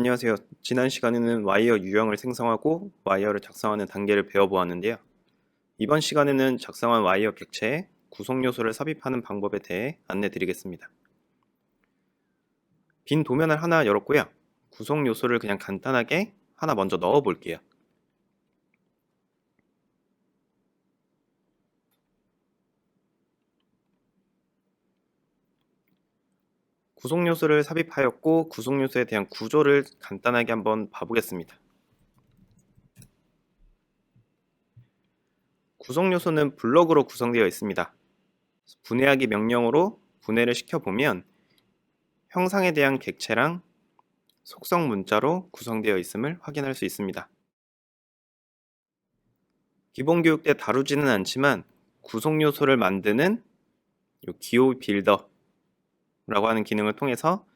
안녕하세요. 지난 시간에는 와이어 유형을 생성하고 와이어를 작성하는 단계를 배워보았는데요. 이번 시간에는 작성한 와이어 객체에 구성 요소를 삽입하는 방법에 대해 안내 드리겠습니다. 빈 도면을 하나 열었고요. 구성 요소를 그냥 간단하게 하나 먼저 넣어 볼게요. 구성 요소를 삽입하였고 구성 요소에 대한 구조를 간단하게 한번 봐보겠습니다. 구성 요소는 블록으로 구성되어 있습니다. 분해하기 명령으로 분해를 시켜보면 형상에 대한 객체랑 속성 문자로 구성되어 있음을 확인할 수 있습니다. 기본 교육 때 다루지는 않지만 구성 요소를 만드는 기호 빌더라고 하는 기능을 통해서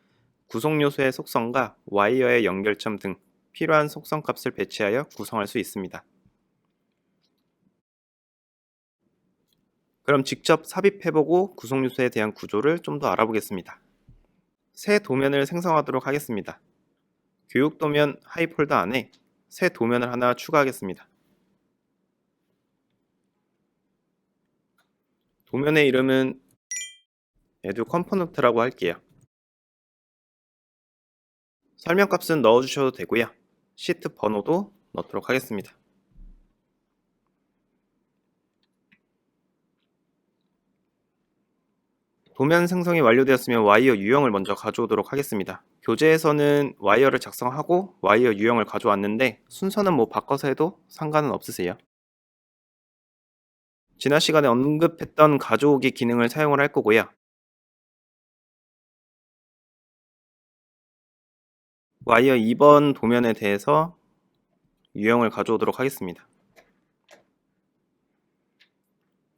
구성 요소의 속성과 와이어의 연결점 등 필요한 속성 값을 배치하여 구성할 수 있습니다. 그럼 직접 삽입해보고 구성 요소에 대한 구조를 좀 더 알아보겠습니다. 새 도면을 생성하도록 하겠습니다. 교육 도면 하이 폴더 안에 새 도면을 하나 추가하겠습니다. 도면의 이름은 에듀 컴포넌트라고 할게요. 설명값은 넣어주셔도 되고요. 시트 번호도 넣도록 하겠습니다. 도면 생성이 완료되었으면 와이어 유형을 먼저 가져오도록 하겠습니다. 교재에서는 와이어를 작성하고 와이어 유형을 가져왔는데 순서는 바꿔서 해도 상관은 없으세요. 지난 시간에 언급했던 가져오기 기능을 사용을 할 거고요. 와이어 2번 도면에 대해서 유형을 가져오도록 하겠습니다.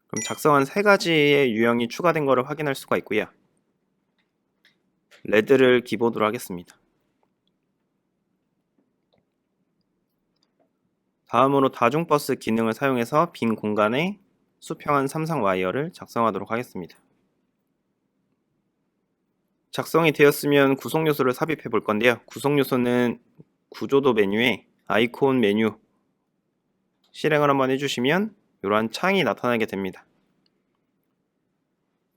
그럼 작성한 3가지의 유형이 추가된 것을 확인할 수가 있고요. 레드를 기본으로 하겠습니다. 다음으로 다중버스 기능을 사용해서 빈 공간에 수평한 삼상 와이어를 작성하도록 하겠습니다. 작성이 되었으면 구성 요소를 삽입해 볼 건데요. 구성 요소는 구조도 메뉴에 아이콘 메뉴 실행을 한번 해주시면 이러한 창이 나타나게 됩니다.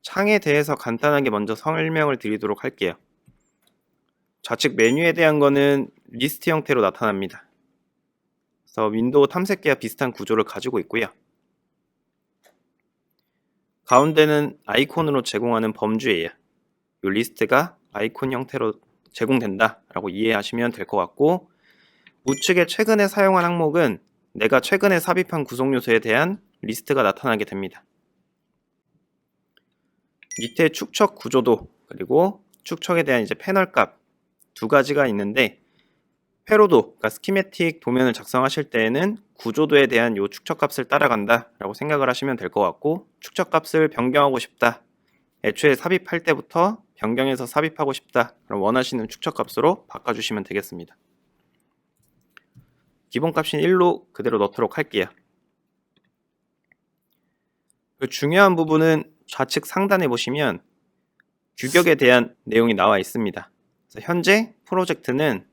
창에 대해서 간단하게 먼저 설명을 드리도록 할게요. 좌측 메뉴에 대한 거는 리스트 형태로 나타납니다. 그래서 윈도우 탐색기와 비슷한 구조를 가지고 있고요. 가운데는 아이콘으로 제공하는 범주예요. 이 리스트가 아이콘 형태로 제공된다 라고 이해하시면 될 것 같고, 우측에 최근에 사용한 항목은 내가 최근에 삽입한 구성 요소에 대한 리스트가 나타나게 됩니다. 밑에 축척 구조도 그리고 축척에 대한 패널 값 2가지가 있는데, 회로도, 그러니까 스키매틱 도면을 작성하실 때에는 구조도에 대한 이 축척 값을 따라간다 라고 생각을 하시면 될 것 같고, 축척 값을 변경하고 싶다, 애초에 삽입할 때부터 변경해서 삽입하고 싶다, 그럼 원하시는 축척 값으로 바꿔주시면 되겠습니다. 기본값인 1로 그대로 넣도록 할게요. 그 중요한 부분은 좌측 상단에 보시면 규격에 대한 내용이 나와 있습니다. 그래서 현재 프로젝트는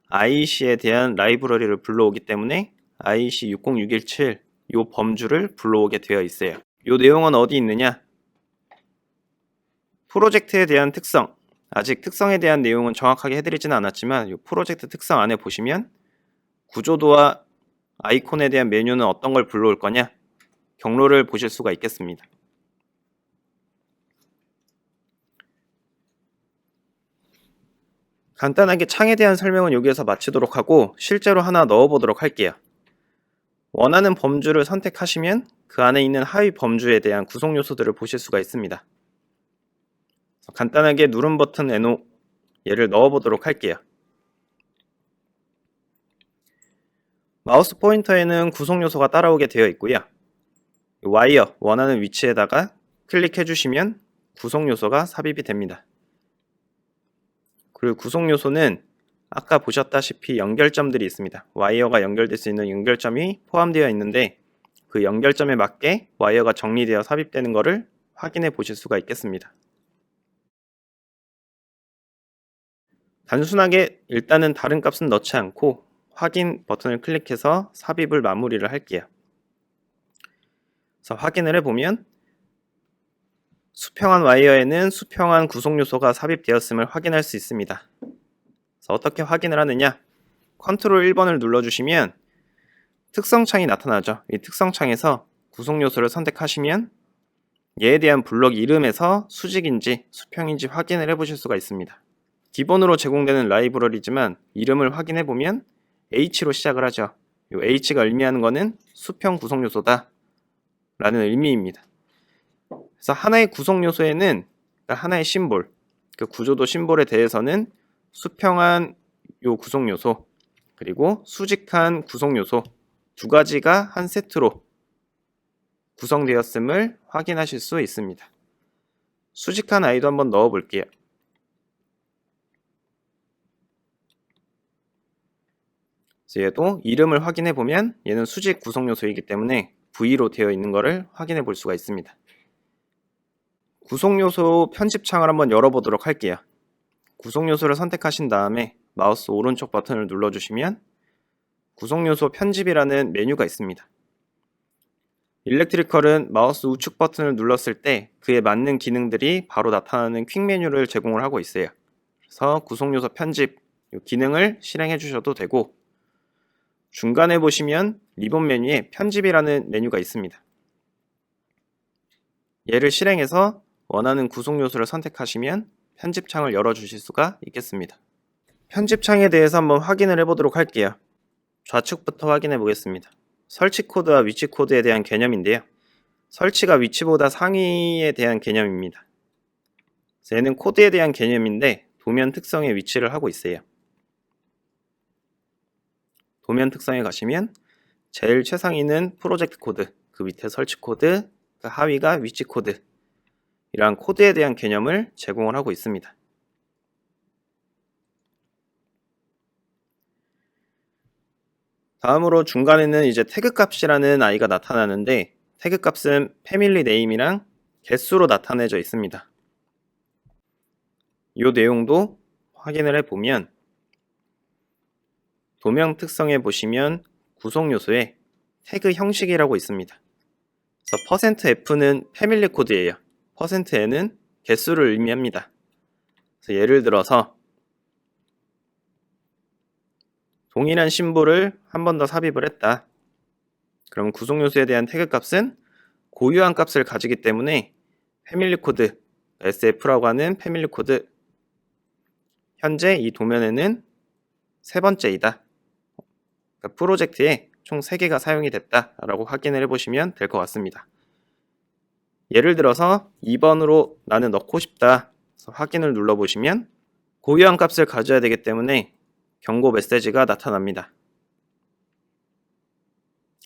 IEC에 대한 라이브러리를 불러오기 때문에 IEC 60617 이 범주를 불러오게 되어 있어요. 이 내용은 어디 있느냐? 프로젝트에 대한 특성, 아직 특성에 대한 내용은 정확하게 해드리지는 않았지만 이 프로젝트 특성 안에 보시면 구조도와 아이콘에 대한 메뉴는 어떤 걸 불러올 거냐? 경로를 보실 수가 있겠습니다. 간단하게 창에 대한 설명은 여기에서 마치도록 하고 실제로 하나 넣어보도록 할게요. 원하는 범주를 선택하시면 그 안에 있는 하위 범주에 대한 구성 요소들을 보실 수가 있습니다. 간단하게 누른 버튼 NO 얘를 넣어보도록 할게요. 마우스 포인터에는 구성 요소가 따라오게 되어 있고요. 와이어 원하는 위치에다가 클릭해 주시면 구성 요소가 삽입이 됩니다. 그리고 구성 요소는 아까 보셨다시피 연결점들이 있습니다. 와이어가 연결될 수 있는 연결점이 포함되어 있는데 그 연결점에 맞게 와이어가 정리되어 삽입되는 것을 확인해 보실 수가 있겠습니다. 단순하게 일단은 다른 값은 넣지 않고 확인 버튼을 클릭해서 삽입을 마무리를 할게요. 그래서 확인을 해보면 수평한 와이어에는 수평한 구성 요소가 삽입되었음을 확인할 수 있습니다. 그래서 어떻게 확인을 하느냐? 컨트롤 1번을 눌러주시면 특성창이 나타나죠. 이 특성창에서 구성 요소를 선택하시면 얘에 대한 블록 이름에서 수직인지 수평인지 확인을 해보실 수가 있습니다. 기본으로 제공되는 라이브러리지만 이름을 확인해보면 H로 시작을 하죠. 이 H가 의미하는 것은 수평 구성 요소다 라는 의미입니다. 그래서 하나의 구성 요소에는 하나의 심볼, 그 구조도 심볼에 대해서는 수평한 요 구성 요소 그리고 수직한 구성 요소 두 가지가 한 세트로 구성되었음을 확인하실 수 있습니다. 수직한 아이도 한번 넣어 볼게요. 얘도 이름을 확인해 보면 얘는 수직 구성 요소이기 때문에 V로 되어 있는 것을 확인해 볼 수가 있습니다. 구성 요소 편집창을 한번 열어보도록 할게요. 구성 요소를 선택하신 다음에 마우스 오른쪽 버튼을 눌러주시면 구성 요소 편집이라는 메뉴가 있습니다. 일렉트리컬은 마우스 우측 버튼을 눌렀을 때 그에 맞는 기능들이 바로 나타나는 퀵 메뉴를 제공을 하고 있어요. 그래서 구성 요소 편집 기능을 실행해 주셔도 되고 중간에 보시면 리본 메뉴에 편집이라는 메뉴가 있습니다. 얘를 실행해서 원하는 구성 요소를 선택하시면 편집창을 열어주실 수가 있겠습니다. 편집창에 대해서 한번 확인을 해보도록 할게요. 좌측부터 확인해 보겠습니다. 설치 코드와 위치 코드에 대한 개념인데요. 설치가 위치보다 상위에 대한 개념입니다. 얘는 코드에 대한 개념인데 도면 특성의 위치를 하고 있어요. 도면 특성에 가시면 제일 최상위는 프로젝트 코드, 그 밑에 설치 코드, 그 하위가 위치 코드 이러한 코드에 대한 개념을 제공을 하고 있습니다. 다음으로 중간에는 이제 태그 값이라는 아이가 나타나는데 태그 값은 패밀리 네임이랑 개수로 나타내져 있습니다. 이 내용도 확인을 해보면 도면 특성에 보시면 구성 요소에 태그 형식이라고 있습니다. 그래서 %F는 패밀리 코드예요. %N은 개수를 의미합니다. 그래서 예를 들어서 동일한 심볼을 한 번 더 삽입을 했다. 그럼 구성 요소에 대한 태그 값은 고유한 값을 가지기 때문에 패밀리 코드 SF라고 하는 패밀리 코드 현재 이 도면에는 세 번째이다. 그러니까 프로젝트에 총 3개가 사용이 됐다 라고 확인을 해보시면 될 것 같습니다. 예를 들어서 2번으로 나는 넣고 싶다. 그래서 확인을 눌러보시면 고유한 값을 가져야 되기 때문에 경고 메시지가 나타납니다.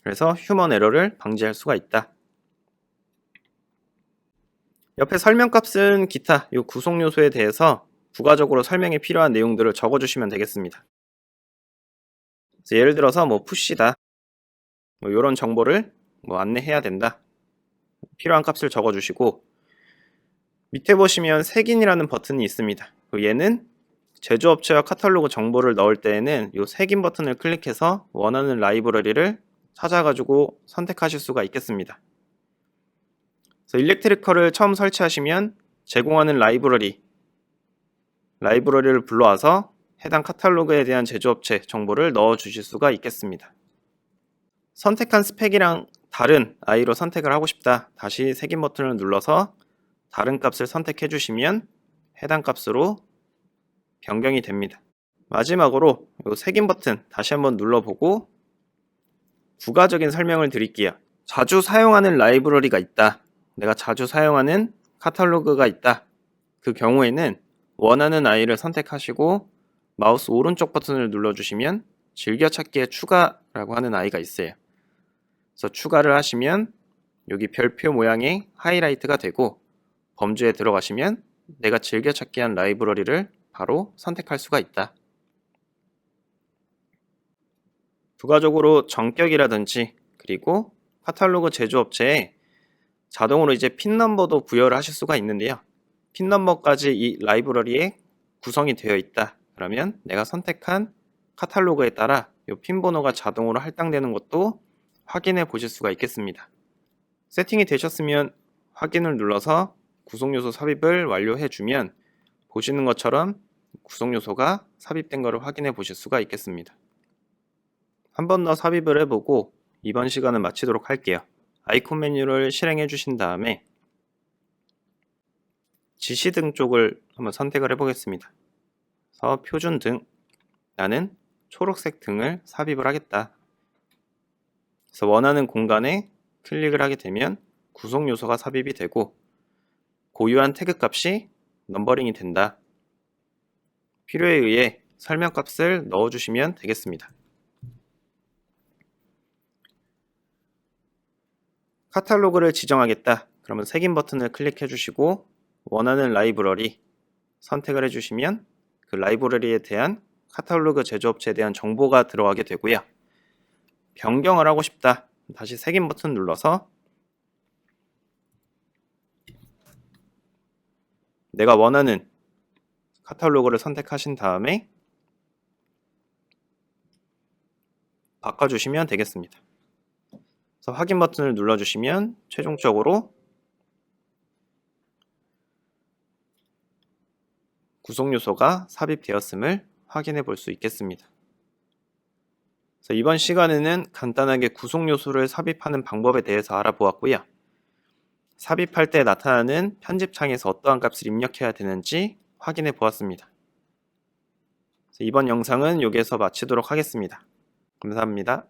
그래서 휴먼 에러를 방지할 수가 있다. 옆에 설명값은 기타 이 구성 요소에 대해서 부가적으로 설명이 필요한 내용들을 적어주시면 되겠습니다. 예를 들어서 푸시다 이런 정보를 안내해야 된다. 필요한 값을 적어주시고 밑에 보시면 색인이라는 버튼이 있습니다. 얘는 제조업체와 카탈로그 정보를 넣을 때에는 이 색인 버튼을 클릭해서 원하는 라이브러리를 찾아가지고 선택하실 수가 있겠습니다. 그래서 일렉트리컬을 처음 설치하시면 제공하는 라이브러리를 불러와서 해당 카탈로그에 대한 제조업체 정보를 넣어 주실 수가 있겠습니다. 선택한 스펙이랑 다른 아이로 선택을 하고 싶다. 다시 색인 버튼을 눌러서 다른 값을 선택해 주시면 해당 값으로 변경이 됩니다. 마지막으로 이 색인 버튼 다시 한번 눌러보고 부가적인 설명을 드릴게요. 자주 사용하는 라이브러리가 있다. 내가 자주 사용하는 카탈로그가 있다. 그 경우에는 원하는 아이를 선택하시고 마우스 오른쪽 버튼을 눌러주시면 즐겨찾기에 추가라고 하는 아이가 있어요. 그래서 추가를 하시면 여기 별표 모양의 하이라이트가 되고 범주에 들어가시면 내가 즐겨찾기 한 라이브러리를 바로 선택할 수가 있다. 부가적으로 정격이라든지 그리고 카탈로그 제조업체에 자동으로 이제 핀 넘버도 부여를 하실 수가 있는데요. 핀 넘버까지 이 라이브러리에 구성이 되어 있다. 그러면 내가 선택한 카탈로그에 따라 이 핀 번호가 자동으로 할당되는 것도 확인해 보실 수가 있겠습니다. 세팅이 되셨으면 확인을 눌러서 구성요소 삽입을 완료해 주면 보시는 것처럼 구성요소가 삽입된 것을 확인해 보실 수가 있겠습니다. 한 번 더 삽입을 해보고 이번 시간은 마치도록 할게요. 아이콘 메뉴를 실행해 주신 다음에 지시등 쪽을 한번 선택을 해보겠습니다. 그래서 표준 등, 나는 초록색 등을 삽입을 하겠다. 그래서 원하는 공간에 클릭을 하게 되면 구성 요소가 삽입이 되고 고유한 태그 값이 넘버링이 된다. 필요에 의해 설명 값을 넣어주시면 되겠습니다. 카탈로그를 지정하겠다. 그러면 색인 버튼을 클릭해 주시고 원하는 라이브러리 선택을 해주시면 그 라이브러리에 대한 카탈로그 제조업체에 대한 정보가 들어가게 되고요. 변경을 하고 싶다. 다시 색인 버튼 눌러서 내가 원하는 카탈로그를 선택하신 다음에 바꿔주시면 되겠습니다. 그래서 확인 버튼을 눌러주시면 최종적으로 구성 요소가 삽입되었음을 확인해 볼 수 있겠습니다. 그래서 이번 시간에는 간단하게 구성 요소를 삽입하는 방법에 대해서 알아보았고요. 삽입할 때 나타나는 편집창에서 어떠한 값을 입력해야 되는지 확인해 보았습니다. 이번 영상은 여기에서 마치도록 하겠습니다. 감사합니다.